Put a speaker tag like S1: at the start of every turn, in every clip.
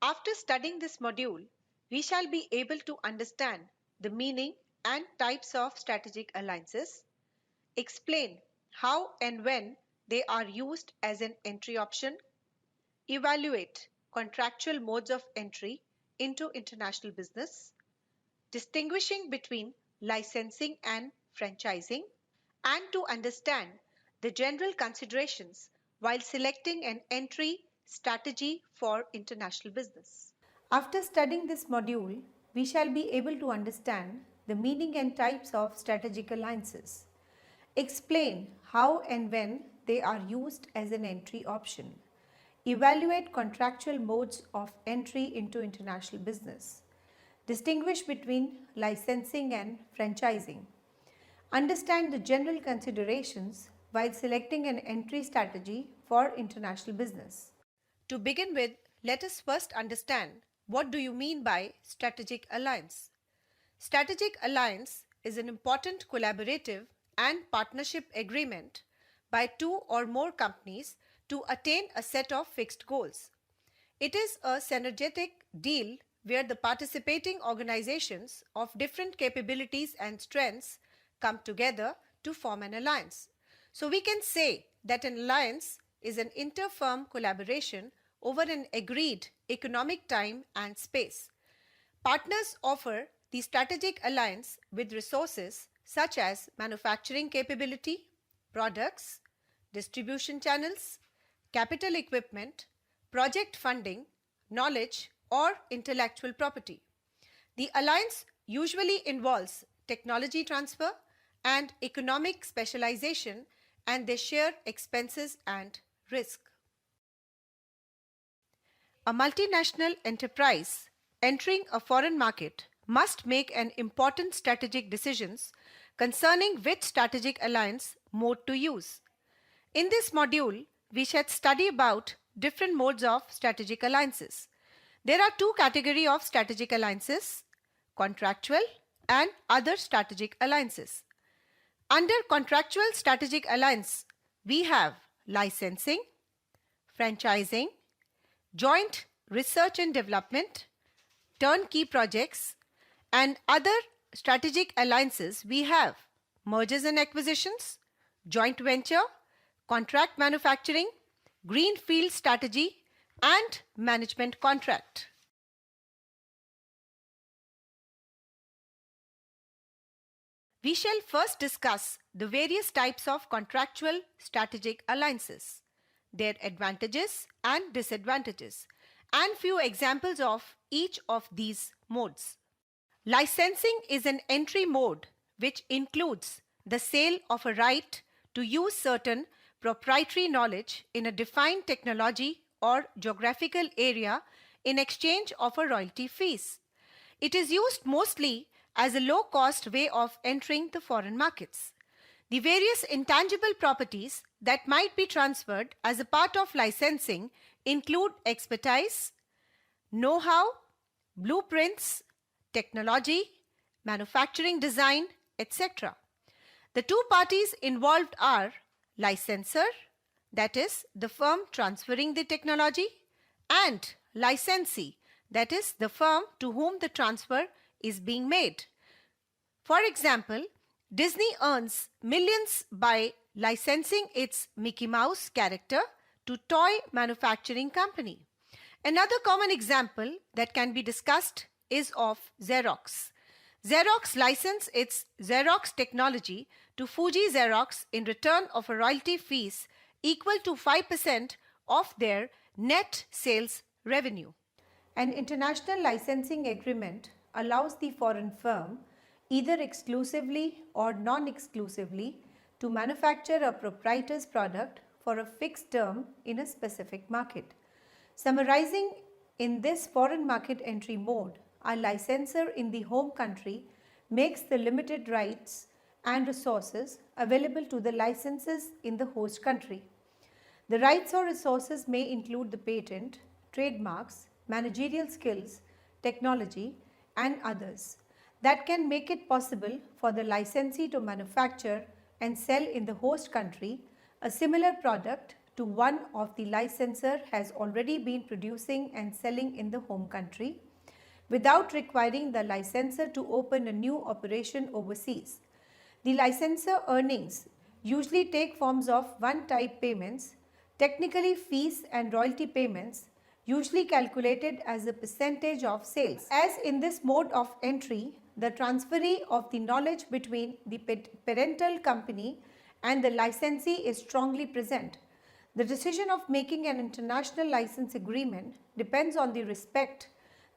S1: After studying this module, we shall be able to understand the meaning and types of strategic alliances, explain how and when they are used as an entry option, evaluate contractual modes of entry into international business, distinguishing between licensing and franchising, and to understand the general considerations while selecting an entry strategy for international business. After studying this module, we shall be able to understand the meaning and types of strategic alliances, explain how and when they are used as an entry option, evaluate contractual modes of entry into international business, distinguish between licensing and franchising, understand the general considerations while selecting an entry strategy for international business. To begin with, let us first understand what do you mean by strategic alliance. Strategic alliance is an important collaborative and partnership agreement by two or more companies to attain a set of fixed goals. It is a synergetic deal where the participating organizations of different capabilities and strengths come together to form an alliance. So we can say that an alliance is an inter-firm collaboration over an agreed economic time and space. Partners offer the strategic alliance with resources such as manufacturing capability, products, distribution channels, capital equipment, project funding, knowledge, or intellectual property. The alliance usually involves technology transfer and economic specialization, and they share expenses and risk. A multinational enterprise entering a foreign market must make an important strategic decisions concerning which strategic alliance mode to use. In this module, we shall study about different modes of strategic alliances. There are two categories of strategic alliances, contractual and other strategic alliances. Under contractual strategic alliance, we have licensing, franchising, joint research and development, turnkey projects, and other strategic alliances we have mergers and acquisitions, joint venture, contract manufacturing, greenfield strategy, and management contract. We shall first discuss the various types of contractual strategic alliances, their advantages and disadvantages, and few examples of each of these modes. Licensing is an entry mode which includes the sale of a right to use certain proprietary knowledge in a defined technology or geographical area in exchange of a royalty fees. It is used mostly as a low-cost way of entering the foreign markets. The various intangible properties that might be transferred as a part of licensing include expertise, know-how, blueprints, technology, manufacturing design, etc. The two parties involved are licensor, that is the firm transferring the technology, and licensee, that is the firm to whom the transfer is being made. For example, Disney earns millions by licensing its Mickey Mouse character to toy manufacturing company. Another common example that can be discussed is of Xerox. Xerox licensed its Xerox technology to Fuji Xerox in return of a royalty fees equal to 5% of their net sales revenue. An international licensing agreement allows the foreign firm, either exclusively or non-exclusively, to manufacture a proprietor's product for a fixed term in a specific market. Summarizing, in this foreign market entry mode, a licensor in the home country makes the limited rights and resources available to the licenses in the host country. The rights or resources may include the patent, trademarks, managerial skills, technology, and others that can make it possible for the licensee to manufacture and sell in the host country a similar product to one of the licensor has already been producing and selling in the home country without requiring the licensor to open a new operation overseas. The licensor earnings usually take forms of one-type payments, technically fees and royalty payments, usually calculated as a percentage of sales. As in this mode of entry, the transferee of the knowledge between the parental company and the licensee is strongly present. The decision of making an international license agreement depends on the respect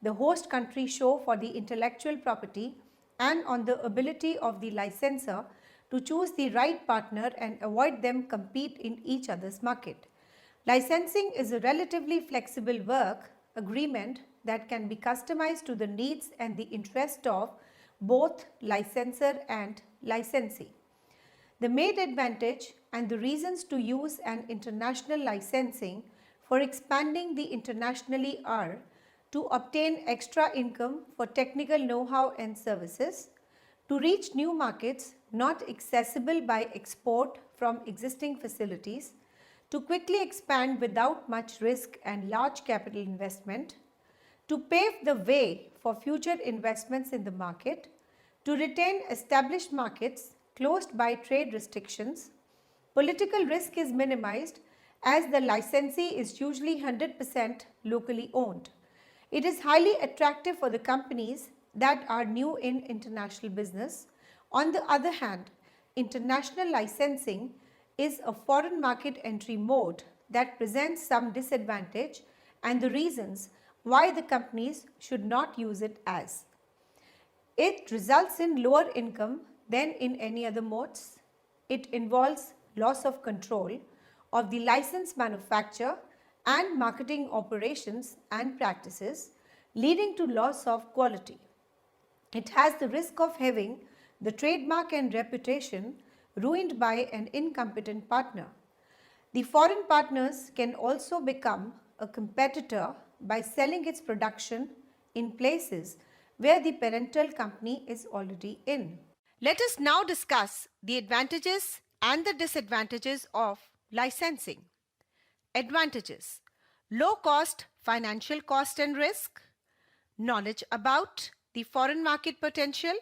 S1: the host country show for the intellectual property and on the ability of the licensor to choose the right partner and avoid them compete in each other's market. Licensing is a relatively flexible work agreement that can be customized to the needs and the interest of both licensor and licensee. The main advantage and the reasons to use an international licensing for expanding the internationally are to obtain extra income for technical know-how and services, to reach new markets not accessible by export from existing facilities, to quickly expand without much risk and large capital investment, to pave the way for future investments in the market, to retain established markets closed by trade restrictions. Political risk is minimized as the licensee is usually 100% locally owned. It is highly attractive for the companies that are new in international business. On the other hand, international licensing is a foreign market entry mode that presents some disadvantage and the reasons why the companies should not use it as. It results in lower income than in any other modes. It involves loss of control of the license manufacture and marketing operations and practices, leading to loss of quality. It has the risk of having the trademark and reputation ruined by an incompetent partner. The foreign partners can also become a competitor by selling its production in places where the parental company is already in. Let us now discuss the advantages and the disadvantages of licensing. Advantages: low cost, financial cost and risk, knowledge about the foreign market potential,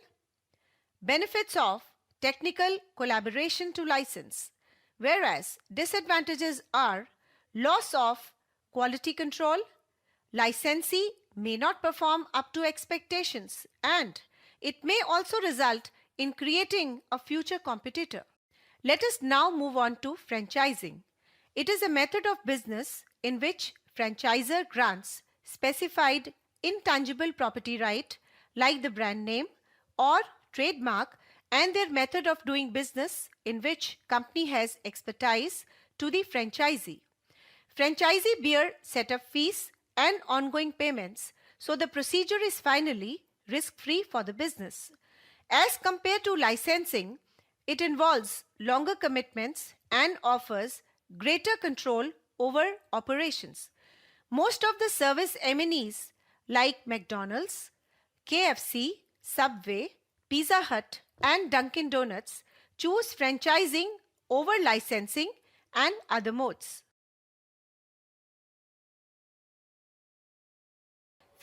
S1: benefits of technical collaboration to license, whereas disadvantages are loss of quality control, licensee may not perform up to expectations, and it may also result in creating a future competitor. Let us now move on to franchising. It is a method of business in which franchisor grants specified intangible property right like the brand name or trademark and their method of doing business in which company has expertise to the franchisee. Franchisee bear setup fees and ongoing payments, so the procedure is finally risk-free for the business. As compared to licensing, it involves longer commitments and offers greater control over operations. Most of the service MNEs like McDonald's, KFC, Subway, Pizza Hut and Dunkin' Donuts choose franchising over licensing and other modes.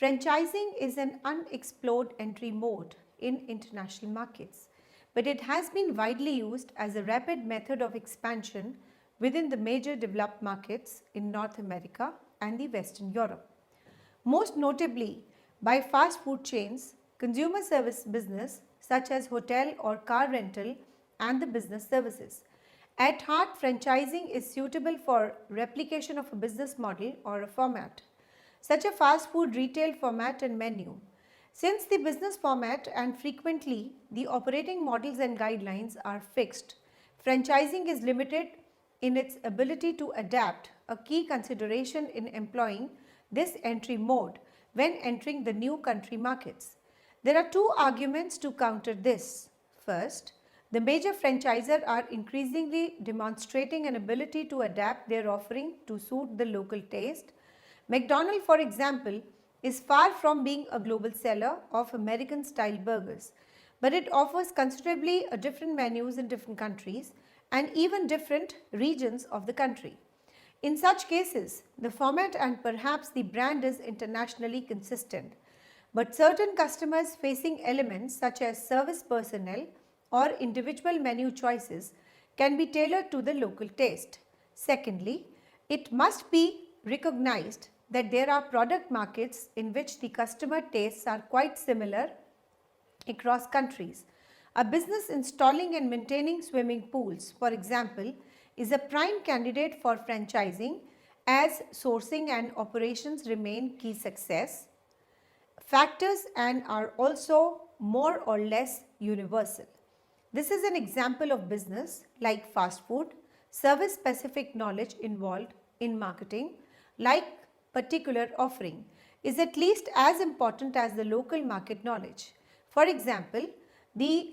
S1: Franchising is an unexplored entry mode in international markets, but it has been widely used as a rapid method of expansion within the major developed markets in North America and the Western Europe. Most notably by fast food chains, consumer service business such as hotel or car rental and the business services. At heart, franchising is suitable for replication of a business model or a format, such a fast food retail format and menu. Since the business format and frequently the operating models and guidelines are fixed, franchising is limited in its ability to adapt, a key consideration in employing this entry mode when entering the new country markets. There are two arguments to counter this. First, the major franchisors are increasingly demonstrating an ability to adapt their offering to suit the local taste. McDonald's, for example, is far from being a global seller of American-style burgers, but it offers considerably different menus in different countries and even different regions of the country. In such cases, the format and perhaps the brand is internationally consistent, but certain customers facing elements such as service personnel or individual menu choices can be tailored to the local taste. Secondly, it must be recognized that there are product markets in which the customer tastes are quite similar across countries. A business installing and maintaining swimming pools, for example, is a prime candidate for franchising as sourcing and operations remain key success factors and are also more or less universal. This is an example of business like fast food, service specific knowledge involved in marketing, like particular offering, is at least as important as the local market knowledge. For example, the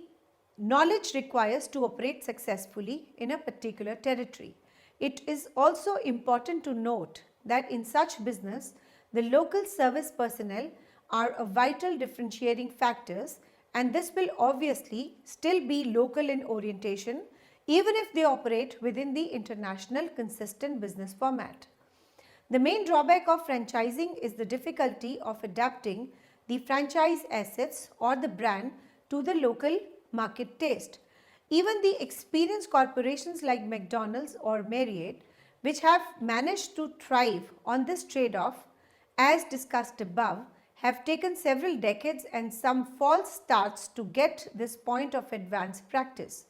S1: knowledge requires to operate successfully in a particular territory. It is also important to note that in such business, the local service personnel are a vital differentiating factors, and this will obviously still be local in orientation even if they operate within the international consistent business format. The main drawback of franchising is the difficulty of adapting the franchise assets or the brand to the local market taste. Even the experienced corporations like McDonald's or Marriott, which have managed to thrive on this trade-off, as discussed above, have taken several decades and some false starts to get this point of advanced practice.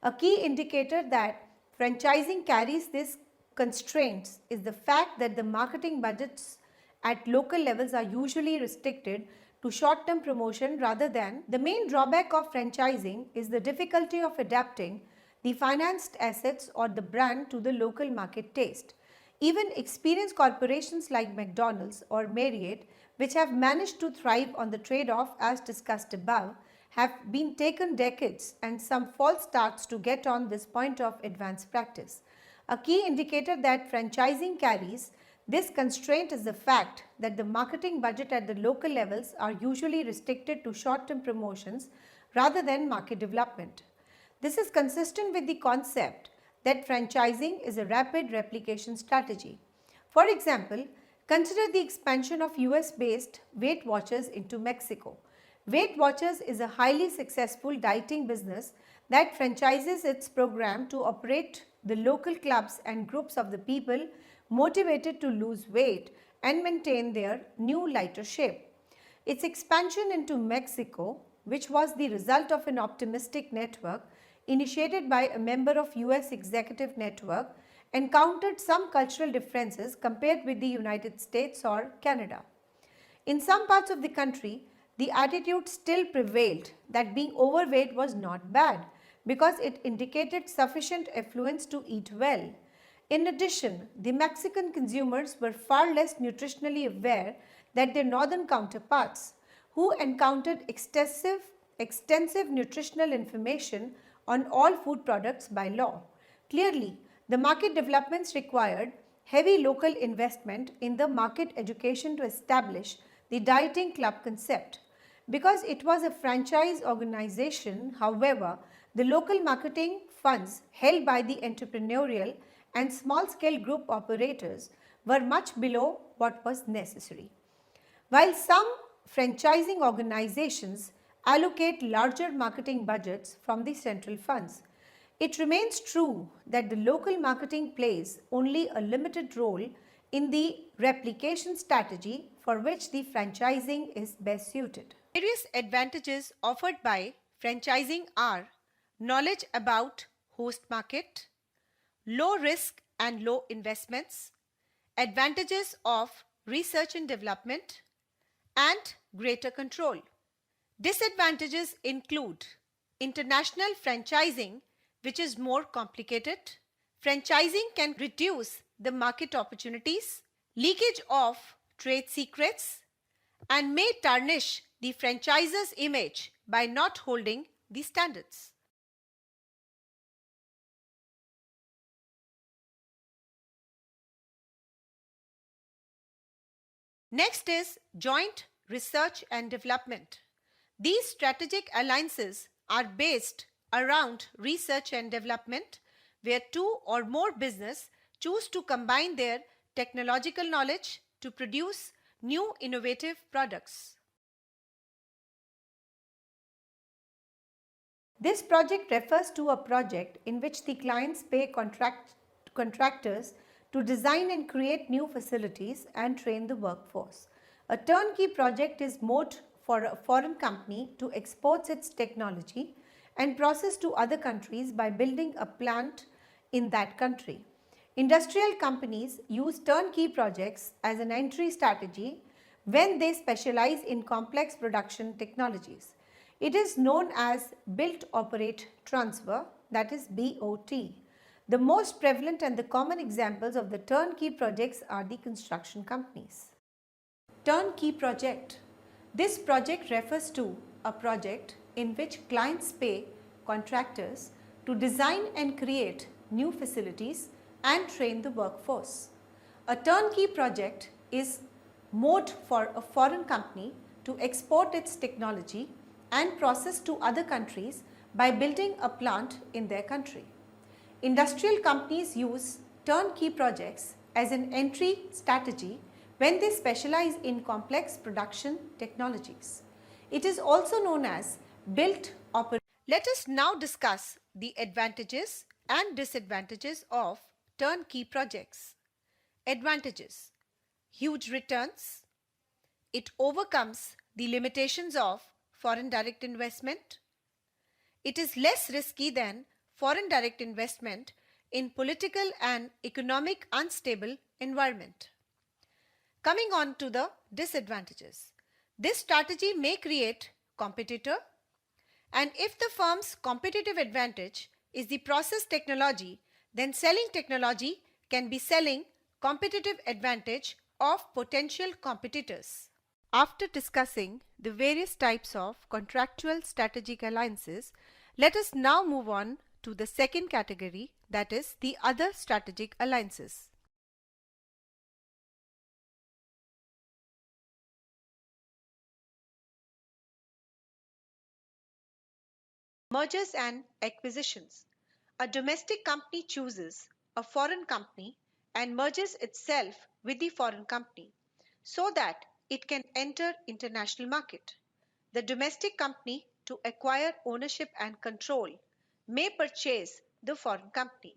S1: A key indicator that franchising carries these constraints is the fact that the marketing budgets at local levels are usually restricted to short-term promotion rather than. The main drawback of franchising is the difficulty of adapting the financed assets or the brand to the local market taste. Even experienced corporations like McDonald's or Marriott, which have managed to thrive on the trade-off as discussed above, have been taken decades and some false starts to get on this point of advanced practice. A key indicator that franchising carries this constraint is the fact that the marketing budget at the local levels are usually restricted to short-term promotions rather than market development. This is consistent with the concept that franchising is a rapid replication strategy. For example, consider the expansion of US-based Weight Watchers into Mexico. Weight Watchers is a highly successful dieting business that franchises its program to operate the local clubs and groups of the people motivated to lose weight and maintain their new lighter shape. Its expansion into Mexico, which was the result of an optimistic network initiated by a member of US executive network, encountered some cultural differences compared with the United States or Canada. In some parts of the country, the attitude still prevailed that being overweight was not bad because it indicated sufficient affluence to eat well. In addition, the Mexican consumers were far less nutritionally aware than their northern counterparts, who encountered extensive nutritional information on all food products by law. Clearly, the market developments required heavy local investment in the market education to establish the dieting club concept. Because it was a franchise organization, however, the local marketing funds held by the entrepreneurial and small-scale group operators were much below what was necessary. While some franchising organizations allocate larger marketing budgets from the central funds, it remains true that the local marketing plays only a limited role in the replication strategy for which the franchising is best suited. Various advantages offered by franchising are knowledge about host market, low risk and low investments, advantages of research and development, and greater control. Disadvantages include international franchising, which is more complicated. Franchising can reduce the market opportunities, leakage of trade secrets, and may tarnish the franchisor's image by not holding the standards. Next is joint research and development. These strategic alliances are based around research and development, where two or more business choose to combine their technological knowledge to produce new innovative products. This project refers to a project in which the clients pay contractors to design and create new facilities and train the workforce. A turnkey project is mode for a foreign company to export its technology and process to other countries by building a plant in that country. Industrial companies use turnkey projects as an entry strategy when they specialize in complex production technologies. It is known as Build Operate Transfer, that is BOT. The most prevalent and the common examples of the turnkey projects are the construction companies. Turnkey project. This project refers to a project in which clients pay contractors to design and create new facilities and train the workforce. A turnkey project is mode for a foreign company to export its technology and process to other countries by building a plant in their country. Industrial companies use turnkey projects as an entry strategy when they specialize in complex production technologies. It is also known as build operate. Let us now discuss the advantages and disadvantages of turnkey projects. Advantages: huge returns. It overcomes the limitations of foreign direct investment. It is less risky than foreign direct investment in political and economic unstable environment. Coming on to the disadvantages. This strategy may create competitor, and if the firm's competitive advantage is the process technology, then selling technology can be selling competitive advantage of potential competitors. After discussing the various types of contractual strategic alliances, let us now move on to the second category, that is the other strategic alliances. Mergers and acquisitions. A domestic company chooses a foreign company and merges itself with the foreign company so that it can enter international market. The domestic company, to acquire ownership and control, may purchase the foreign company.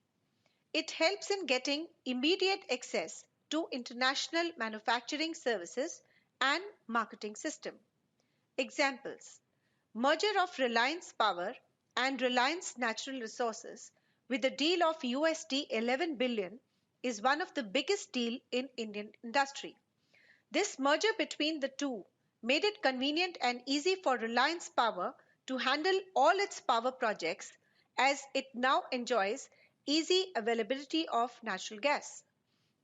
S1: It helps in getting immediate access to international manufacturing services and marketing system. Examples: merger of Reliance Power and Reliance Natural Resources with a deal of USD 11 billion is one of the biggest deal in Indian industry. This merger between the two made it convenient and easy for Reliance Power to handle all its power projects, as it now enjoys easy availability of natural gas.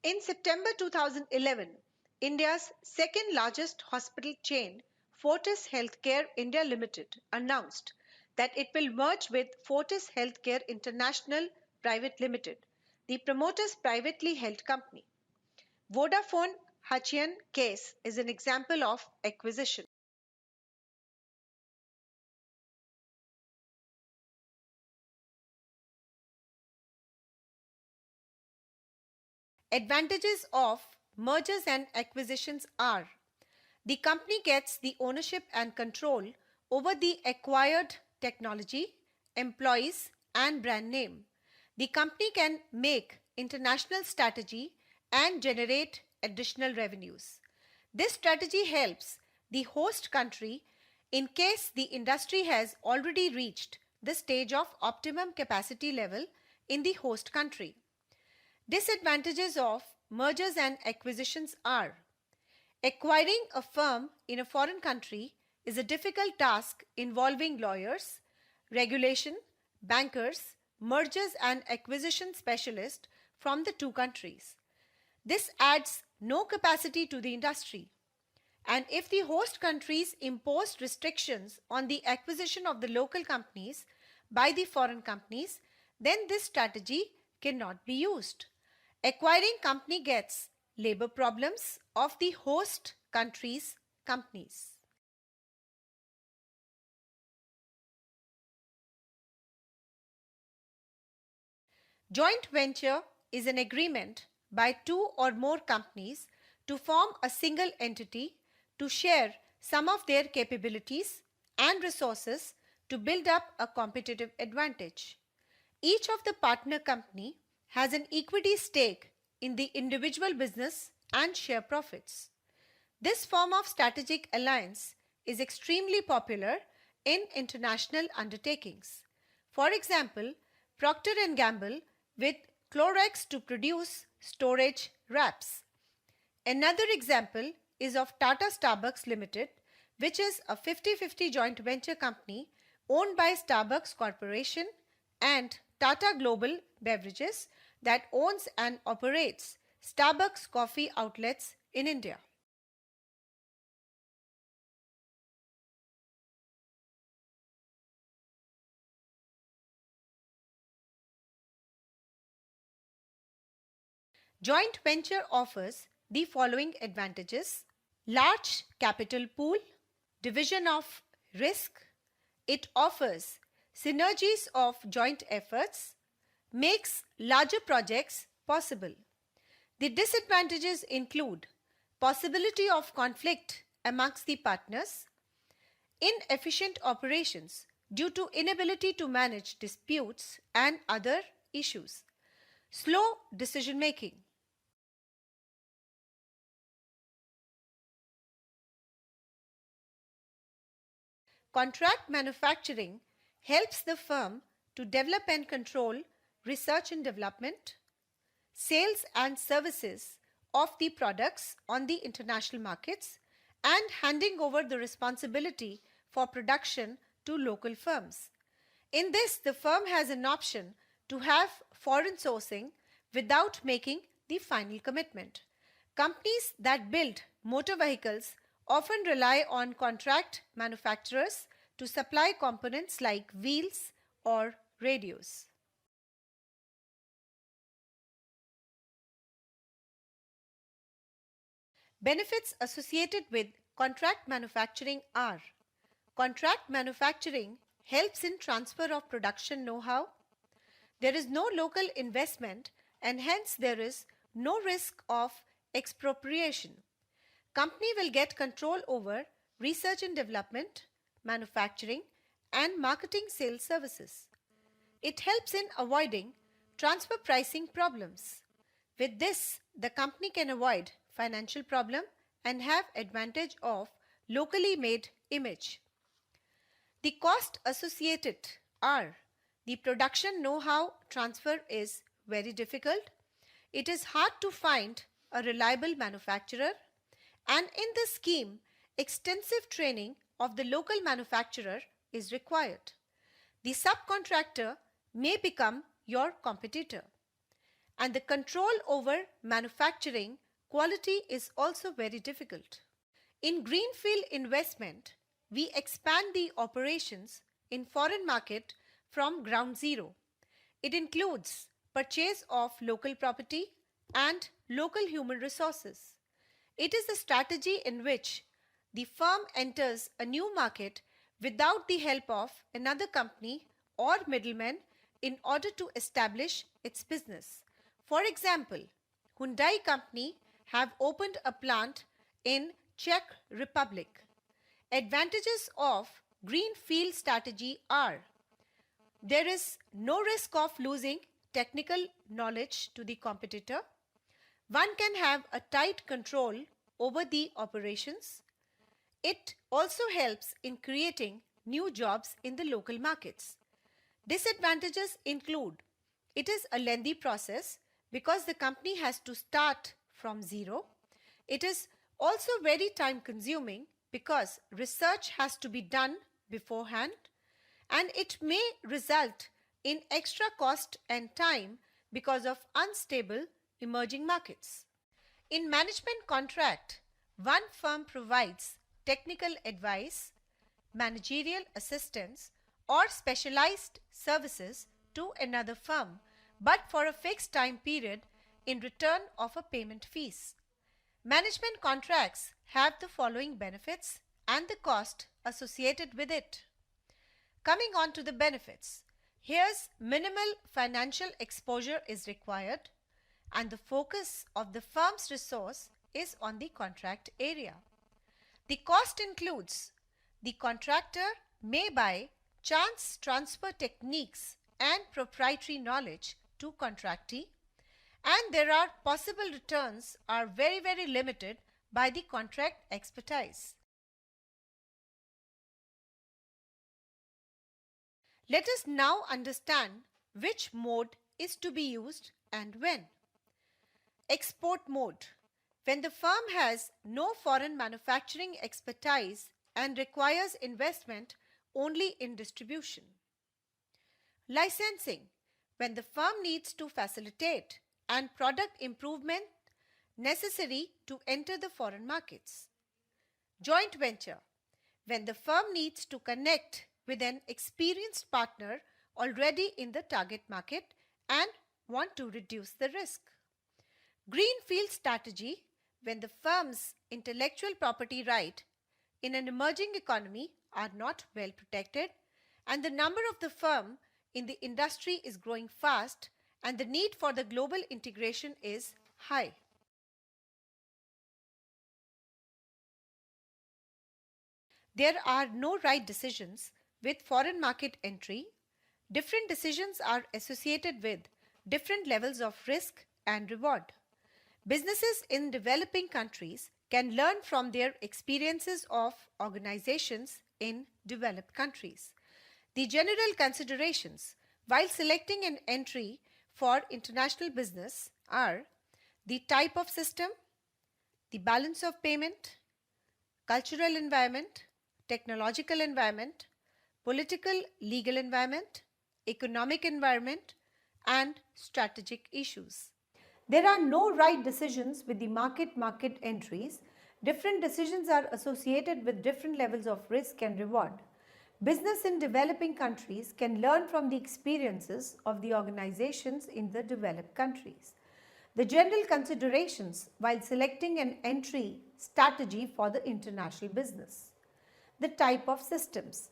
S1: In September 2011, India's second largest hospital chain, Fortis Healthcare India Limited, announced that it will merge with Fortis Healthcare International Private Limited, the promoter's privately held company. Vodafone Hutchison case is an example of acquisition. Advantages of mergers and acquisitions are: the company gets the ownership and control over the acquired technology, employees, and brand name. The company can make international strategy and generate additional revenues. This strategy helps the host country in case the industry has already reached the stage of optimum capacity level in the host country. Disadvantages of mergers and acquisitions are: acquiring a firm in a foreign country is a difficult task involving lawyers, regulation, bankers, mergers and acquisition specialists from the two countries. This adds no capacity to the industry. And if the host countries impose restrictions on the acquisition of the local companies by the foreign companies, then this strategy cannot be used. Acquiring company gets labor problems of the host country's companies. Joint venture is an agreement by two or more companies to form a single entity to share some of their capabilities and resources to build up a competitive advantage. Each of the partner company has an equity stake in the individual business and share profits. This form of strategic alliance is extremely popular in international undertakings. For example, Procter & Gamble with Clorox to produce storage wraps. Another example is of Tata Starbucks Limited, which is a 50-50 joint venture company owned by Starbucks Corporation and Tata Global Beverages that owns and operates Starbucks coffee outlets in India. Joint venture offers the following advantages: large capital pool, division of risk, it offers synergies of joint efforts, makes larger projects possible. The disadvantages include possibility of conflict amongst the partners, inefficient operations due to inability to manage disputes and other issues, slow decision making. Contract manufacturing helps the firm to develop and control research and development, sales and services of the products on the international markets, and handing over the responsibility for production to local firms. In this, the firm has an option to have foreign sourcing without making the final commitment. Companies that build motor vehicles often rely on contract manufacturers to supply components like wheels or radios. Benefits associated with contract manufacturing are: contract manufacturing helps in transfer of production know-how. There is no local investment and hence there is no risk of expropriation. Company will get control over research and development, manufacturing, and marketing sales services. It helps in avoiding transfer pricing problems. With this, the company can avoid financial problem and have advantage of locally made image. The cost associated are: the production know-how transfer is very difficult. It is hard to find a reliable manufacturer, and in this scheme, extensive training of the local manufacturer is required. The subcontractor may become your competitor, and the control over manufacturing quality is also very difficult. In greenfield investment, we expand the operations in foreign market from ground zero. It includes purchase of local property and local human resources. It is a strategy in which the firm enters a new market without the help of another company or middleman in order to establish its business. For example, Hyundai Company have opened a plant in Czech Republic. Advantages of greenfield strategy are: there is no risk of losing technical knowledge to the competitor. One can have a tight control over the operations. It also helps in creating new jobs in the local markets. Disadvantages include: it is a lengthy process because the company has to start from zero. It is also very time consuming because research has to be done beforehand, and it may result in extra cost and time because of unstable emerging markets. In management contract, one firm provides technical advice, managerial assistance, or specialized services to another firm, but for a fixed time period in return of a payment fees. Management contracts have the following benefits and the cost associated with it. Coming on to the benefits, here's minimal financial exposure is required. and the focus of the firm's resource is on the contract area. The cost includes the contractor may buy chance transfer techniques and proprietary knowledge to contractee, and there are possible returns are very limited by the contract expertise. Let us now understand which mode is to be used and when. Export mode. When the firm has no foreign manufacturing expertise and requires investment only in distribution. Licensing. When the firm needs to facilitate and product improvement necessary to enter the foreign markets. Joint venture. When the firm needs to connect with an experienced partner already in the target market and want to reduce the risk. Greenfield strategy. When the firm's intellectual property right in an emerging economy are not well protected and the number of the firm in the industry is growing fast and the need for the global integration is high. There are no right decisions with foreign market entry. Different decisions are associated with different levels of risk and reward. Businesses in developing countries can learn from their experiences of organizations in developed countries. The general considerations while selecting an entry for international business are the type of system, the balance of payment, cultural environment, technological environment, political legal environment, economic environment, and strategic issues. There are no right decisions with the market entries. Different decisions are associated with different levels of risk and reward. Business in developing countries can learn from the experiences of the organizations in the developed countries. The general considerations while selecting an entry strategy for the international business. The type of systems.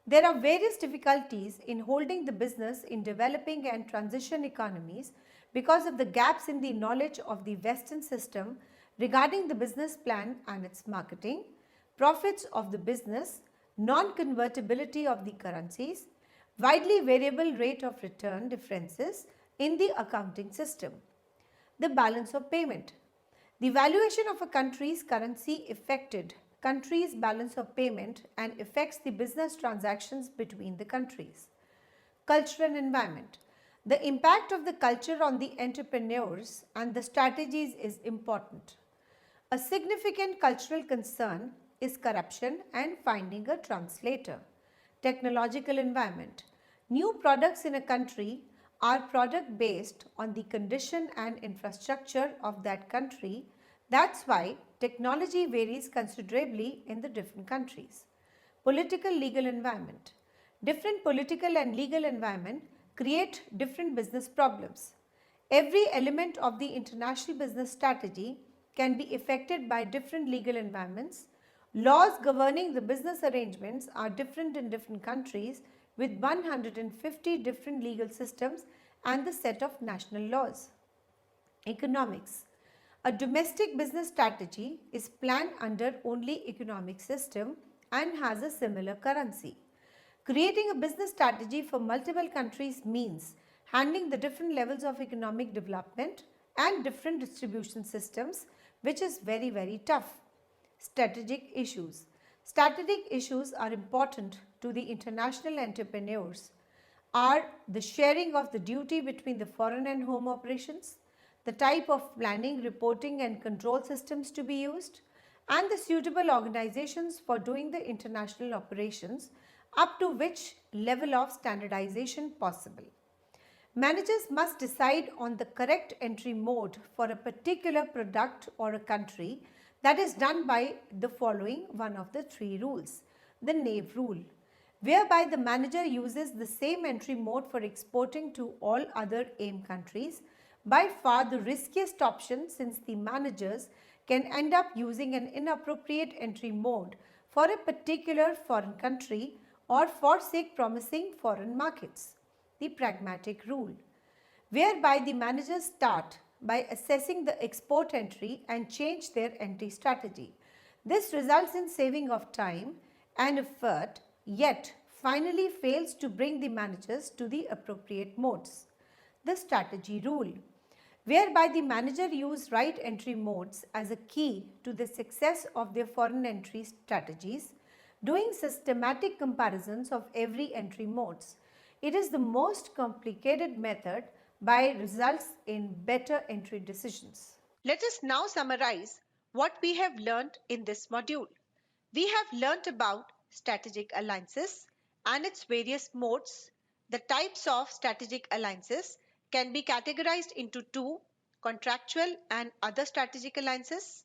S1: There are various difficulties in holding the business in developing and transition economies because of the gaps in the knowledge of the Western system regarding the business plan and its marketing, profits of the business, non-convertibility of the currencies, widely variable rate of return differences in the accounting system. The balance of payment. The valuation of a country's currency affected country's balance of payment and affects the business transactions between the countries. Cultural environment. The impact of the culture on the entrepreneurs and the strategies is important. A significant cultural concern is corruption and finding a translator. Technological environment. New products in a country are product based on the condition and infrastructure of that country. That's why technology varies considerably in the different countries. Political legal environment. Different political and legal environment create different business problems. Every element of the international business strategy can be affected by different legal environments. Laws governing the business arrangements are different in different countries with 150 different legal systems and the set of national laws. Economics. A domestic business strategy is planned under only economic system and has a similar currency. Creating a business strategy for multiple countries means handling the different levels of economic development and different distribution systems, which is very tough. Strategic issues. Strategic issues are important to the international entrepreneurs are the sharing of the duty between the foreign and home operations, the type of planning, reporting and control systems to be used, and the suitable organizations for doing the international operations up to which level of standardization possible. Managers must decide on the correct entry mode for a particular product or a country. That is done by the following one of the three rules. The NAVE rule, whereby the manager uses the same entry mode for exporting to all other aim countries, by far the riskiest option since the managers can end up using an inappropriate entry mode for a particular foreign country or forsake promising foreign markets. The pragmatic rule, whereby the managers start by assessing the export entry and change their entry strategy. This results in saving of time and effort, yet finally fails to bring the managers to the appropriate modes. The strategy rule, whereby the manager use right entry modes as a key to the success of their foreign entry strategies, doing systematic comparisons of every entry modes. It is the most complicated method by results in better entry decisions. Let us now summarize what we have learned in this module. We have learnt about strategic alliances and its various modes. The types of strategic alliances can be categorized into two: contractual and other strategic alliances.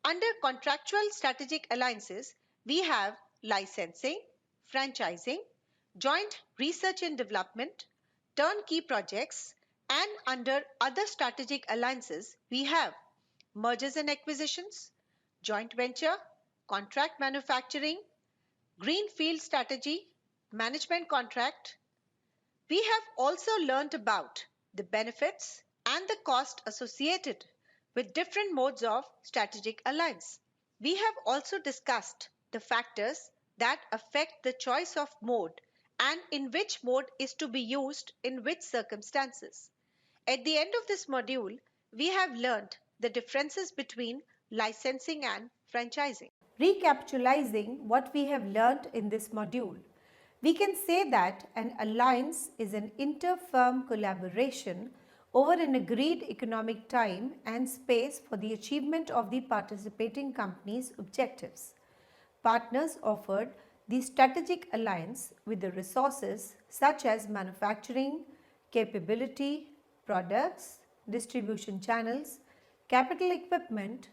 S1: Under contractual strategic alliances, we have licensing, franchising, joint research and development, turnkey projects, and under other strategic alliances, we have mergers and acquisitions, joint venture, contract manufacturing, greenfield strategy, management contract. We have also learnt about the benefits and the cost associated with different modes of strategic alliance. We have also discussed the factors that affect the choice of mode and in which mode is to be used in which circumstances. At the end of this module, we have learnt the differences between licensing and franchising. Recapitalizing what we have learnt in this module, we can say that an alliance is an inter-firm collaboration over an agreed economic time and space for the achievement of the participating company's objectives. Partners offered the strategic alliance with the resources such as manufacturing, capability, products, distribution channels, capital equipment,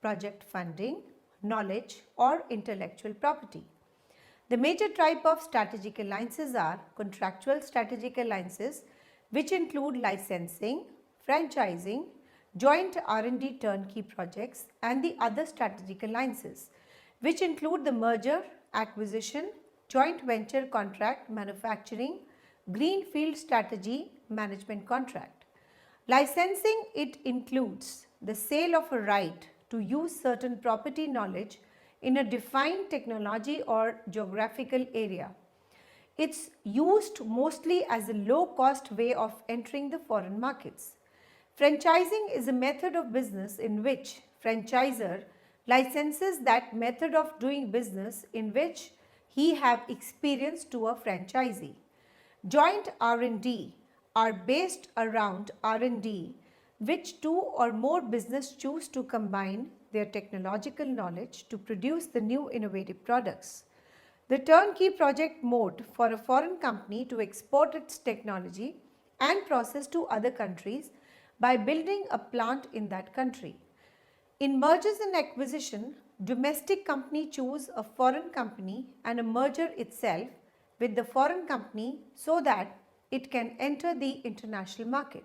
S1: project funding, knowledge or intellectual property. The major type of strategic alliances are contractual strategic alliances, which include licensing, franchising, joint R&D turnkey projects, and the other strategic alliances, which include the merger, acquisition, joint venture contract manufacturing, greenfield strategy management contract. Licensing, it includes the sale of a right to use certain property knowledge in a defined technology or geographical area. It's used mostly as a low-cost way of entering the foreign markets. Franchising is a method of business in which franchisor licenses that method of doing business in which he have experience to a franchisee. Joint R&D are based around R&D which two or more business choose to combine their technological knowledge to produce the new innovative products. The turnkey project mode for a foreign company to export its technology and process to other countries by building a plant in that country. In mergers and acquisition, domestic company choose a foreign company and a merger itself with the foreign company so that it can enter the international market.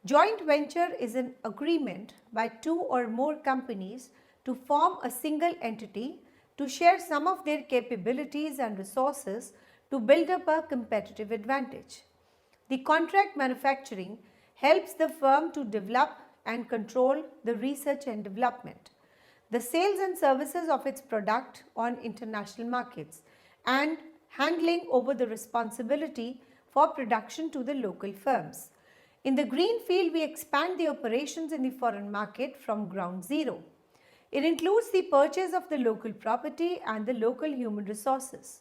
S1: Joint venture is an agreement by two or more companies to form a single entity to share some of their capabilities and resources to build up a competitive advantage. The contract manufacturing helps the firm to develop and control the research and development, the sales and services of its product on international markets, and handling over the responsibility for production to the local firms. In the green field, we expand the operations in the foreign market from ground zero. It includes the purchase of the local property and the local human resources.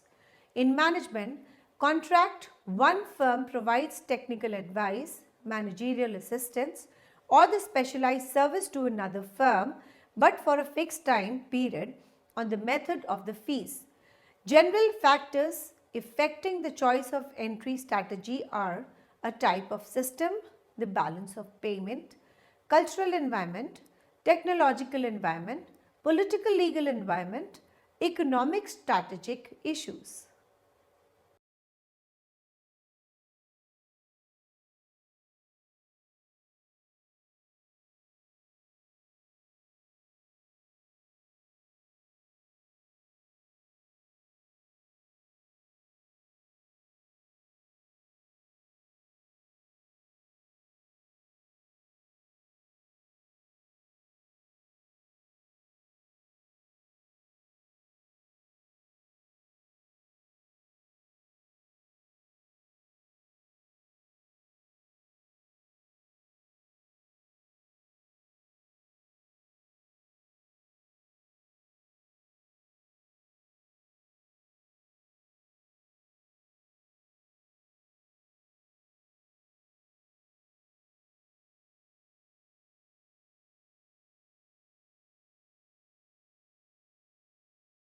S1: In management contract, one firm provides technical advice, managerial assistance, or the specialized service to another firm, but for a fixed time period on the method of the fees. General factors affecting the choice of entry strategy are a type of system, the balance of payment, cultural environment, technological environment, political legal environment, economic strategic issues.